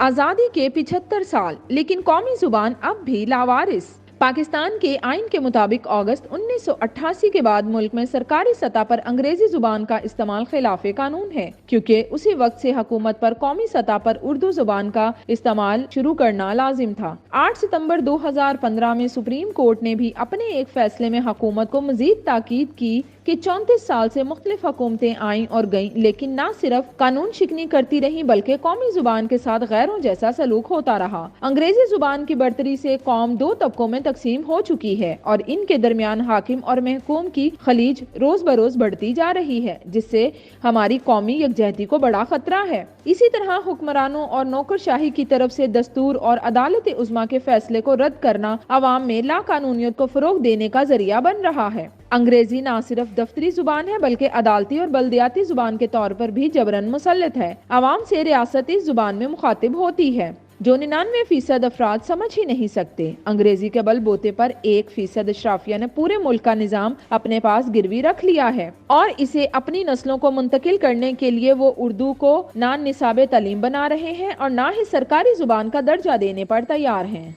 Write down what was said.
आज़ादी के 75 साल, लेकिन कौमी जुबान अब भी लावारिस। पाकिस्तान के आइन के मुताबिक अगस्त 1988 के बाद मुल्क में सरकारी सतह पर अंग्रेजी जुबान का इस्तेमाल खिलाफे कानून है, क्योंकि उसी वक्त से हुकूमत पर कौमी सतह पर उर्दू जुबान का इस्तेमाल शुरू करना लाजिम था। 8 सितंबर 2015 में सुप्रीम कोर्ट ने भी अपने एक फैसले में हुकूमत को मजीद ताकीद की कि 34 साल से मुख्तलिफ हुकूमतें आईं और गईं, लेकिन न सिर्फ कानून शिकनी करती रहीं बल्कि कौमी जुबान के साथ गैरों जैसा सलूक होता रहा। अंग्रेजी जुबान की बढ़तरी से कौम दो तबकों में तकसीम हो चुकी है और इनके दरमियान हाकिम और महकूम की खलीज रोज बरोज बढ़ती जा रही है, जिससे हमारी कौमी यकजहती को बड़ा खतरा है। इसी तरह हुक्मरानों और नौकरशाही की तरफ से दस्तूर और अदालत उज़्मा के फैसले को रद्द करना अवाम में लाकानूनियत को फरोग देने का जरिया बन रहा है। अंग्रेजी न सिर्फ दफ्तरी जुबान है बल्कि अदालती और बल्दियाती जुबान के तौर पर भी जबरन मुसल्लत है। अवाम से रियासत इस जुबान में मुखातिब होती है जो 99% अफराद समझ ही नहीं सकते। अंग्रेजी के बल बोते पर 1% अशराफिया ने पूरे मुल्क का निजाम अपने पास गिरवी रख लिया है और इसे अपनी नस्लों को मुंतकिल करने के लिए वो उर्दू को ना निसाब तालीम बना रहे हैं और ना ही सरकारी जुबान का दर्जा देने पर तैयार हैं।